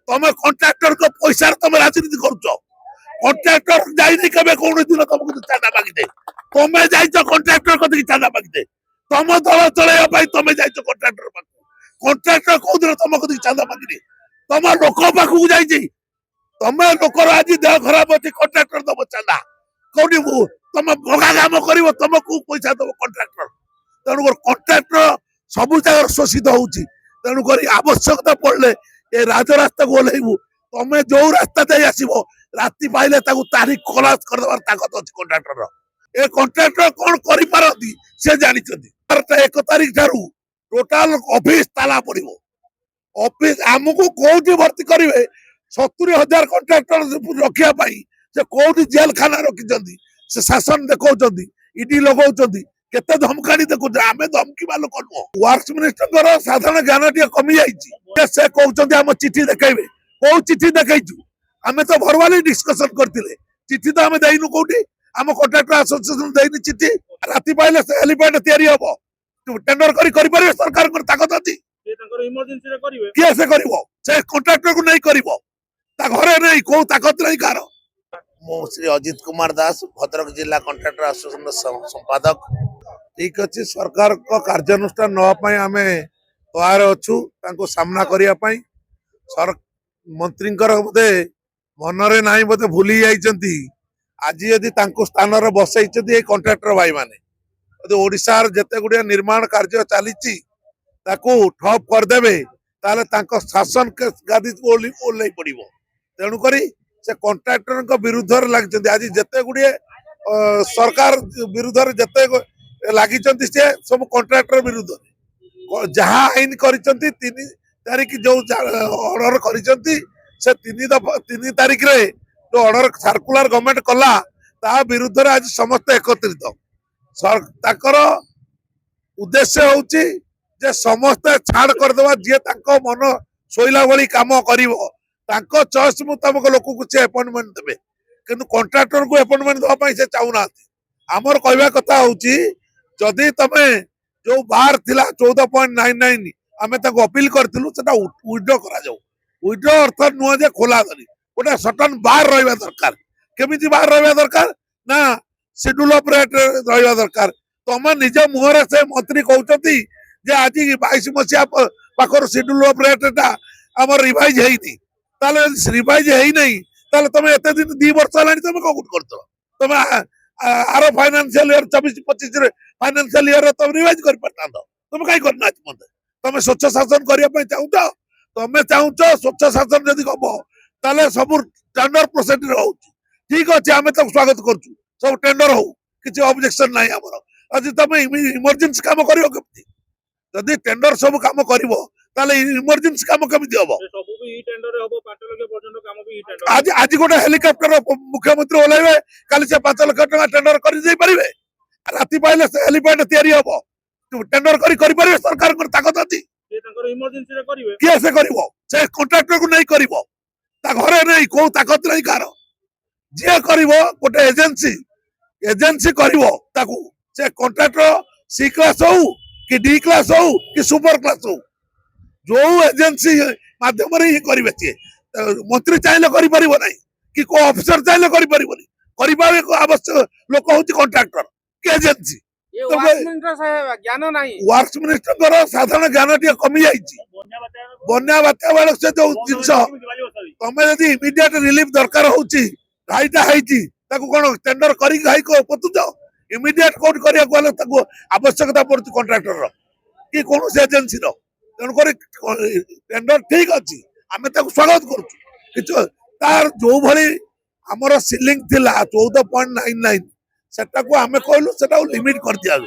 तुम कंट्राक्टर को पैसा तुम राजनीति करुच कंट्राक्टर जाइए कभी कौन दिन तुमको चांदा मागिदे तुम जाइच कंट्राक्टर को चांदा मागिदे तुम दल चलैया तुम जाइच कंट्राक्टर पाख कंट्राक्टर कौ दिन तुमको चांदा मागिदे तुम लोक पाखक जाइए तुम लोकर आज देह खराब अच्छी कंट्राक्टर दब चांदा कौटी तुम भगा काम कर तुमको पैसा दब कंट्राक्टर तेणुक कंट्राक्टर सब जगह शोषित होउची तेणुक आवश्यकता पड़े ये राजरास्ता को ओह्लैबू तुम जो रास्ता दे आसब राति पाइले तारीख खलास करदेवार ताकत अच्छी कंट्राक्टर ए कंट्राक्टर कौन करी से जानते 1 तारीख ठारू टोटाल ऑफिस ताला पड़ो ऑफिस आमको कौटी भर्ती करेंगे 70,000 कंट्राक्टर रखापी से कौटी जेल खाना रखी से शासन देखा इडी लगा केते धमकानी देखु आम धमकीवा लोक नुह वर्क्स मिनिस्टर साधारण ज्ञान टे कमी जाइए से कहते आम चिठी देखेबे कौ चिठी देखु आम तो भरवाली डिस्कसन करते चिठी तो आम देनु कौटी आम कंट्राक्टर एसोसिएशन देनी चिठी राति पाइले हेलीपैड तैयारी हम टेंडर करें सरकार ताकत अच्छी किए से कर कंट्राक्टर को नहीं कर घरे नहीं कौ ताकत नहीं कार मु श्री अजित कुमार दास भद्रक जिला कंट्राक्टर एसोसिएशन संपादक ठीक अच्छे सरकार को कार्यानुष्ठान नापी आम तैयार अच्छू सामना करने मंत्री बोधे मनरे ना बोधे भूली जाइए आज यदि स्थान बसई कंट्राक्टर भाई माने ओडिशार जेते गुड़िया निर्माण कार्य चली ठप करदे शासन गादी ओह्लै पड़ो तेणुक से कंट्राक्टर विरुद्ध लगी आज जिते गुड़िए सरकार विरुद्ध जिते लगी से सब कंट्राक्टर विरुद्ध जहाँ आईन कर तारीख जो ऑर्डर कर 3 तारीख रे जो ऑर्डर सर्कुलर गवर्नमेंट कला ता विरुद्ध आज समस्त एकत्रित उद्देश्य होची जे समस्त छाड़ करदेवा जी मन शोला भली काम कर चॉइस मुताबिक लोक को अपॉइंटमेंट देवे किंतु कंट्राक्टर को अपॉइंटमेंट देवाई से चाहूना आमर कहवा कथा होची जदि तमे जो बार थिला 14.99 आमे ताको अपील करथिलु सेटा विड्रॉ करा जाऊ विड्रॉ अर्थ नुह जे खोला धरी गोटे सटन बार रहिबा दरकार केमिति बार रहिबा दरकार ना शेड्यूल ऑफ रेट रहिबा दरकार तमे निज मुहरे से मंत्री कहउछथि जे आज 22 मसिया पाखर शेड्यूल ऑफ रेट टा हमर रिवाइज हेइनी ताले रिवाइज हेइ नहीं ताले तमे एते दिन 2 वर्ष लानी तमे कोकुट करतो तमे आरो फाइनेंशियल ईयर 24-25 रे फाइनेंशियल ईयर तुम रिवाइज कर पड़ता तुम कहीं करना मत तुम स्वच्छ शासन करने चाहूच तुम चाहूच स्वच्छ शासन जदि हम ताले सब टेंडर प्रोसीजर हो ठीक अच्छे आम तो स्वागत करूँ सब टेंडर हो किसी ऑब्जेक्शन ना आमर आज तुम इमरजेंसी काम कर जदि टेंडर सब काम कर इमरजेंसी काम केमी हम आज आज गोटे हेलिकॉप्टर मुख्यमंत्री ओह्लैबे काली से 5 लाख टका टेंडर कर राति पाइले हेलीपैड तैयारी हम टेंडर करें सरकार ताकत अच्छी किए से कर कंट्राक्टर को नहीं कर घरे नहीं कौ ताकत नहीं कार जी कर गोटे एजेंसी कर कंट्राक्टर सी क्लास हो कि डी क्लास हो कि सुपर क्लास हो जो एजेंसी माध्यम ही करेंगे सी मंत्री चाहिए कर कि को ऑफिसर चाहिए कर आवश्यक लोक हूँ कंट्राक्टर कि एजेंसी ज्ञान नहीं वर्क्स मिनिस्टर साधारण ज्ञान टे कमी जाइए बन्या बात्या बेल से जो जिनस तुम यदि इमिडिएट रिलीफ दरकार होईटा कौन टेंडर करुच इमिडिएट कौन करा आवश्यकता पड़ती कंट्राक्टर कि कौन एजेंसी तेणुक टेंडर ठीक अच्छी आम स्वागत करुँ तार जो भाई आमर सिलिंग थिला 14.99 सेटा को आमे कहलु सेटा लिमिट कर दिया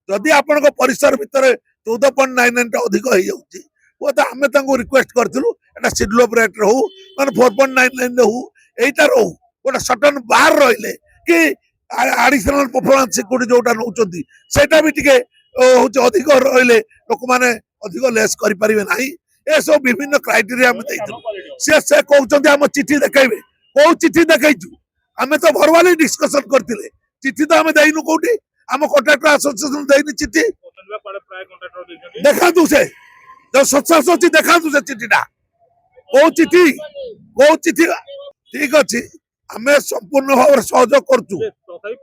जदि आपण परिसर भितर 14.99 अधिक हो जाउची वो तो आमे तांको request करथिलु Etah schedule of rate रहू माने 4.99 रहू एटा रहू गोटे सटन बार रहिले कि एडिशनल परफॉर्मेंस सिक्योरिटी जोटा नउचंती सेटा भी टिके होची अधिक रहिले लोक माने अधिक लेस करि परिबे नाही ए सब विभिन्न क्राइटेरिया हम दैथिलु से कहउचंती हम चिठी देखाइबे कौ चिठी देखाइछु आमे तो भरवाली डिस्कशन करथिले चिठी तो आम देनु कौटी आम कंट्राक्टर एसोसिएशन देनी चिठी देखा से जो स्वच्छ देखा से चिठीटा कौ चिठी କୋଉ ଚିଠି ଠିକ ଅଛି ଆମେ ସମ୍ପୂର୍ଣ୍ଣ ଭାବରେ ସହଯୋଗ କରୁଛୁ ତଥାପି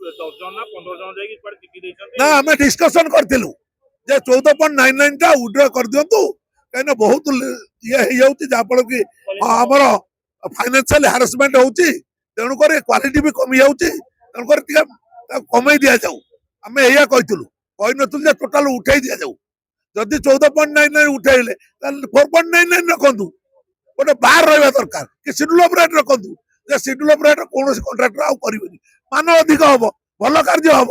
10 ଜଣ ନା 15 ଜଣ ଯାଇକି କୁଆଡେ ଚିଠି ଦେଇଛନ୍ତି ନା ଆମେ ଡିସ୍କସନ କରିଥିଲୁ ଯେ 14.99 ଟା ୱିଡ୍ର କରିଦିଅନ୍ତୁ କାହିଁକିନା ବହୁତ ଇଏ ହେଇଯାଉଛି ଯାହାଫଳରେ କି ଆମର ଫାଇନାନ୍ସିଆଲ ହାରାସମେଣ୍ଟ ହଉଛି ତେଣୁକରି କ୍ୱାଲିଟି ବି କମି ଯାଉଛି ତେଣୁକରି ଟିକେ ତାକୁ କମେଇ ଦିଆଯାଉ ଆମେ ଏଇଆ କହିଥିଲୁ କହିନଥିଲୁ ଯେ ଟୋଟାଲ ଉଠେଇ ଦିଆଯାଉ ଯଦି 14.99 ଉଠେଇଲେ ତାହେଲେ 4.99 ରଖନ୍ତୁ ଗୋଟେ ବାର ରହିବା ଦରକାର କି ସିଡ୍ୟୁଲ ଅଫ ରେଟ୍ ରଖନ୍ତୁ ଯେ ସିଡ୍ୟୁଲ ଅଫ ରେଟ୍ କୌଣସି କଣ୍ଟ୍ରାକ୍ଟର ଆଉ କରିବେନି ମାନ ଅଧିକ ହବ ଭଲ କାର୍ଯ୍ୟ ହବ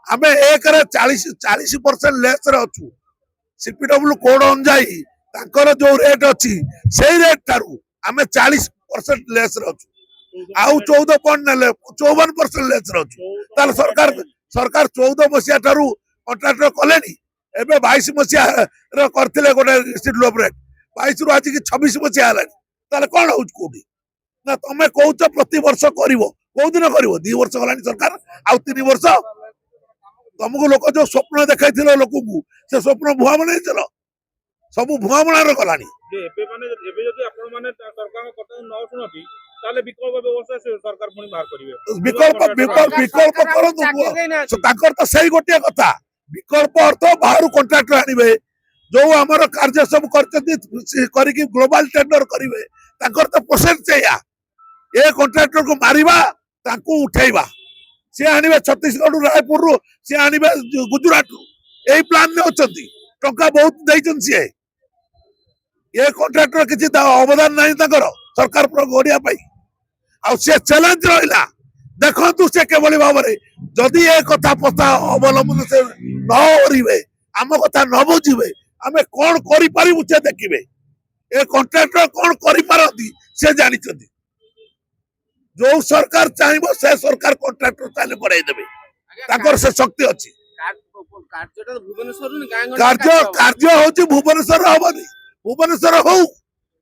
ଆମେ ଏକରେ 40% ଲେସ୍ ରେ ଅଛୁ ସିପିଡବ୍ଲ୍ୟୁ କୋଡ ଅନୁଯାୟୀ ତାଙ୍କର ଯୋଉ ରେଟ୍ ଅଛି ସେଇ ରେଟ୍ ଠାରୁ ଆମେ 40% ଲେସ୍ ରେ ଅଛୁ ଆଉ 14 ପଏଣ୍ଟ ନେଲେ 54% ଲେସ୍ ରେ ଅଛୁ ତାହେଲେ ସରକାର 14 ମସିହା ଠାରୁ କଣ୍ଟ୍ରାକ୍ଟର କଲେଣି ଏବେ 22 ମସିହା କରିଥିଲେ ଗୋଟେ ସିଡ୍ୟୁଲ ଅଫ ରେଟ୍ 22 ରୁ ଆଜିକି 26 ମସିହା ହେଲାଣି ତାହେଲେ କଣ ହଉଛି କୋଉଠି ନା ତମେ କହୁଛ ପ୍ରତି ବର୍ଷ କରିବ କୋଉ ଦିନ କରିବ 2 ବର୍ଷ ଗଲାଣି ସରକାର ଆଉ 3 ବର୍ଷ ତମକୁ ଲୋକ ଯୋଉ ସ୍ୱପ୍ନ ଦେଖାଇଥିଲ ଲୋକଙ୍କୁ ସେ ସ୍ୱପ୍ନ ଭୁଆ ବନେଇଥିଲ ସବୁ ଭୁଆ ବଣାର ଗଲାଣି ଏବେ ଯଦି ଆପଣ ମାନେ ସରକାରଙ୍କ କଥା ନ ଶୁଣନ୍ତି ତାହେଲେ ବିକଳ୍ପ ବ୍ୟବସ୍ଥା ସରକାର ପୁଣି ବାହାର କରିବେ ବିକଳ୍ପ କରନ୍ତୁ ତାଙ୍କର ତ ସେଇ ଗୋଟିଏ କଥା ବିକଳ୍ପ ଅର୍ଥ ବାହାରୁ କଣ୍ଟ୍ରାକ୍ଟର ଆଣିବେ ଯୋଉ ଆମର କାର୍ଯ୍ୟ ସବୁ କରିଛନ୍ତି କରିକି ଗ୍ଲୋବାଲ ଟେଣ୍ଡର କରିବେ ତାଙ୍କର ତ ପ୍ରୋସେସ ସେଇଆ ଏ କଣ୍ଟ୍ରାକ୍ଟରକୁ ମାରିବା ତାଙ୍କୁ ଉଠେଇବା ସେ ଆଣିବେ ଛତିଶଗଡ ରାୟପୁରରୁ ସେ ଆଣିବେ ଗୁଜୁରାଟରୁ ଏଇ ପ୍ଲାନରେ ଅଛନ୍ତି ଟଙ୍କା ବହୁତ ଦେଇଛନ୍ତି ସିଏ ଏ କଣ୍ଟ୍ରାକ୍ଟର କିଛି ଅବଦାନ ନାହିଁ ତାଙ୍କର ସରକାର ଗଢିବା ପାଇଁ ଆଉ ସେ ଚ୍ୟାଲେଞ୍ଜ ରହିଲା ଦେଖନ୍ତୁ ସେ କିଭଳି ଭାବରେ ଯଦି ଏ କଥା ପଥା ଅବଲମ୍ବନ ସେ ନ କରିବେ ଆମ କଥା ନ ବୁଝିବେ ଆମେ କଣ କରିପାରିବୁ ସେ ଦେଖିବେ ଏ କଣ୍ଟ୍ରାକ୍ଟର କଣ କରିପାରନ୍ତି ସେ ଜାଣିଛନ୍ତି ଯୋଉ ସରକାର ଚାହିଁବ ସେ ସରକାର କଣ୍ଟ୍ରାକ୍ଟର ଚାହିଁଲେ ବଢେଇ ଦେବେ ତାଙ୍କର ସେ ଶକ୍ତି ଅଛି କାର୍ଯ୍ୟ ହଉଛି ଭୁବନେଶ୍ୱର ହବନି ଭୁବନେଶ୍ୱର ହଉ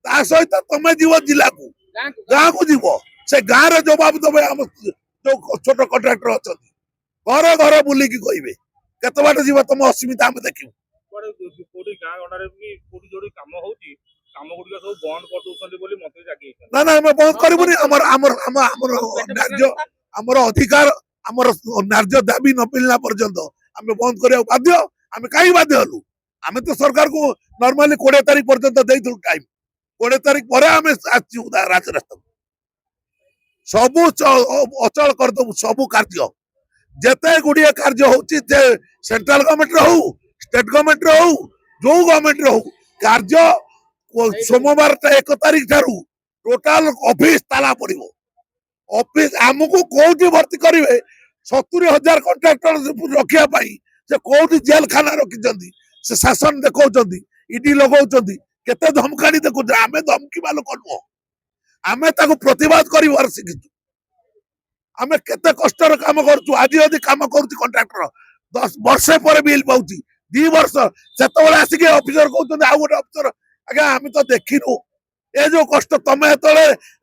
ତା ସହିତ ତମେ ଯିବ ଜିଲ୍ଲାକୁ ଗାଁକୁ ଯିବ ସେ ଗାଁରେ ଜବାବ ଦେବେ ଆମ ଯୋଉ ଛୋଟ କଣ୍ଟ୍ରାକ୍ଟର ଅଛନ୍ତି ଘର ଘର ବୁଲିକି କହିବେ କେତେ ବାଟ ଯିବ ତମ ଅସୁବିଧା ଆମେ ଦେଖିବୁ କୋଉଠି ଗାଁ ଗଣ୍ଡାରେ ବି କୋଉଠି ଯୋଉଠି କାମ ହଉଛି କାମ ଗୁଡିକ ସବୁ ବନ୍ଦ କରିଦଉଛନ୍ତି ବୋଲି ମତେ ଜାଗିଛନ୍ତି ନା ଆମେ ବନ୍ଦ କରିବୁନି ଆମର ଅଧିକାର ଆମର ନ୍ୟାର୍ଯ୍ୟ ଦାବି ନ ମିଳିଲା ପର୍ଯ୍ୟନ୍ତ ଆମେ ବନ୍ଦ କରିବାକୁ ବାଧ୍ୟ ଆମେ କାହିଁକି ବାଧ୍ୟ ହେଲୁ ଆମେ ତ ସରକାରକୁ ନର୍ମାଲି 20 ତାରିଖ ପର୍ଯ୍ୟନ୍ତ ଦେଇଥିଲୁ ଟାଇମ 20 ତାରିଖ ପରେ ଆମେ ଆସିଛୁ ରାଜରାସ୍ତାକୁ ସବୁ ଅଚଳ କରିଦବୁ ସବୁ କାର୍ଯ୍ୟ ଯେତେ ଗୁଡିଏ କାର୍ଯ୍ୟ ହଉଛି ଯେ ସେଣ୍ଟ୍ରାଲ ଗଭର୍ଣ୍ଣମେଣ୍ଟର ହଉ ଷ୍ଟେଟ ଗଭର୍ଣ୍ଣମେଣ୍ଟର ହଉ ଯୋଉ ଗଭର୍ଣ୍ଣମେଣ୍ଟର ହଉ କାର୍ଯ୍ୟ सोमवार 1 तारिख ठारू टोटाल ऑफिस ताला पड़िबो ऑफिस हमको कोठी भर्ती करिवे 70,000 कॉन्ट्रैक्टर रखिया पाई से कोठी जेल खाना रखि जंदी से शासन देखौचंदी ईडी लगौचंदी केते धमकानी देखौ आमे धमकी वालो कनो आमे ताको प्रतिवाद करिवार सिकिछु आमे केते कष्टर काम करछु आज यदि काम करछु कॉन्ट्रैक्टर 10 वर्ष पर बिल पाउची 2 वर्ष सेतबेले आसिके ऑफिसर कहउचंदी आ गोटे ऑफिसर आज्ञा आम तो देखिनु ए जो कष्ट तमें जो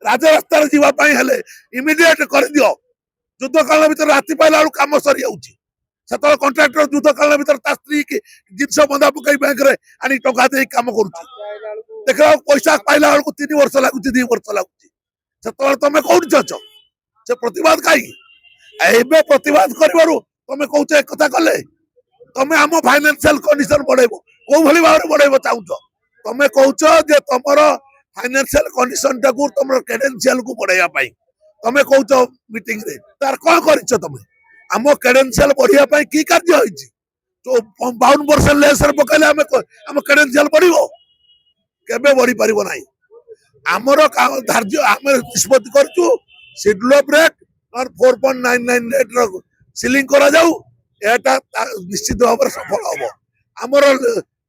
राजरास्तार जावाई हेले इमिडिएट कर दियो युद्ध काल भर राति पाइला बेलू कम सरी जाऊे कंट्राक्टर युद्ध काल भर स्त्री की जिनस बंधा पकई बैंक रे आनी टंका दे कम कर देखा पैसा पाइला बेलू 3 वर्ष लगुच 2 वर्ष लगुच तमें कौन अच से प्रतिवाद कहीं प्रतिवाद कर तमें कौच एक कथा कले तमें आम फाइनेंशियल कंडीशन बढ़ेब कौ भाई भाव में बढ़ेब चाहूच तमें कौच जे तुमर फाइनेंशियल कंडीशन टाकू तुम क्रेडेंशियल को बढ़ाइया तमें कौच मीटिंग रे तार कौन कर तमें आम क्रेडेंशियल बढ़िया की कार्य होती तो 52% लेस पकड़े आम क्रेडेंशियल बढ़ो केबे बढ़ी पार ना आमर धार्य आम निष्पत्ति करूँ शेड्यूल ऑफ रेट और 4.99 रेट सिलिंग करा जाऊ एटा निश्चित भाव में सफल हम आमर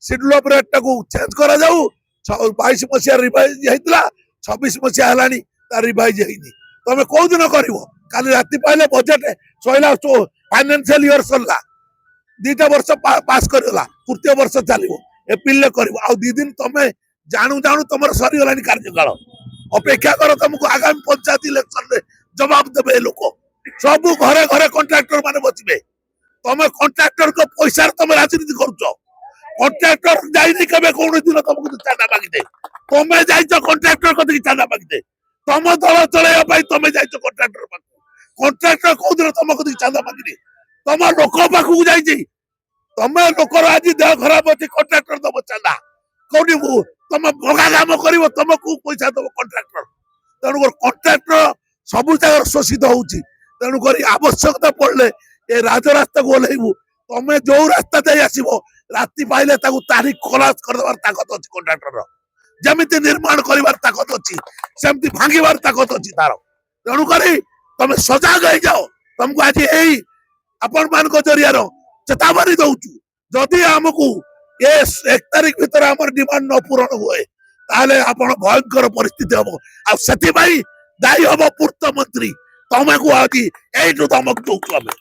शेड्यूल ऑफ रेट टाकू चेंज करा जाऊ 22 मसीहा रिवाइज होता 26 मसीहा है रिवाइज होनी तुम कौ दिन कर काली राति पाइले बजेट सैला फाइनेंशियल ईयर सरला 2टा वर्ष पास करला तृतीय वर्ष चलो एप्रिल कर 2 दिन तुम जानू जानू तुम सरीगला कार्यकाल अपेक्षा कर तुमको आगामी पंचायत इलेक्शन में जवाब देवे लोक सब घरे घरे कंट्राक्टर माने बचबे तुम कंट्राक्टर को पैसा तुम राजनीति करुच कंट्राक्टर जाइनी केबे कौन दिन तुमको चांदा मागिदे तुम जाइछ कंट्राक्टर कति କତିକି ଚାନ୍ଦା ମାଗିଦେ ତମ ଦଳ ଚଳେଇବା ପାଇଁ ତମେ ଯାଇଛ କଣ୍ଟ୍ରାକ୍ଟର ପାଖକୁ କଣ୍ଟ୍ରାକ୍ଟର କୋଉଦିନ ତମ କତିକି ଚାନ୍ଦା ମାଗିନି ତମ ଲୋକ ପାଖକୁ ଯାଇଛି ତମେ ଲୋକର ଆଜି ଦେହ ଖରାପ ଅଛି କଣ୍ଟ୍ରାକ୍ଟର ଦବ ଚାନ୍ଦା କୋଉଠି ତମ ଭଗା କାମ କରିବ ତମକୁ ପଇସା ଦବ କଣ୍ଟ୍ରାକ୍ଟର ତେଣୁକରି କଣ୍ଟ୍ରାକ୍ଟର ସବୁ ଜାଗାରେ ଶୋଷିତ ହଉଛି ତେଣୁକରି ଆବଶ୍ୟକତା ପଡିଲେ ଏ ରାଜରାସ୍ତାକୁ ଓହ୍ଲେଇବୁ ତମେ ଯୋଉ ରାସ୍ତା ଦେଇ ଆସିବ ରାତି ପାଇଲେ ତାକୁ ତାରିଖ ଖଲାସ କରିଦେବାର ତାକତ ଅଛି କଣ୍ଟ୍ରାକ୍ଟର ଯେମିତି ନିର୍ମାଣ କରିବାର ତାକତ ଅଛି ସେମିତି ଭାଙ୍ଗିବାର ତାକତ ଅଛି ତାର ତେଣୁକରି ତମେ ସଜାଗ ହେଇଯାଅ ତମକୁ ଆଜି ଏଇ ଆପଣ ମାନଙ୍କ ଜରିଆର ଚେତାବନୀ ଦଉଛୁ ଯଦି ଆମକୁ ଏ 1 ତାରିଖ ଭିତରେ ଆମର ଡିମାଣ୍ଡ ନ ପୂରଣ ହୁଏ ତାହେଲେ ଆପଣ ଭୟଙ୍କର ପରିସ୍ଥିତି ହବ ଆଉ ସେଥିପାଇଁ ଦାୟୀ ହବ ପୂର୍ତ୍ତ ମନ୍ତ୍ରୀ ତମକୁ ଆଜି ଏଇଠୁ ଧମକ ଦଉଛୁ ଆମେ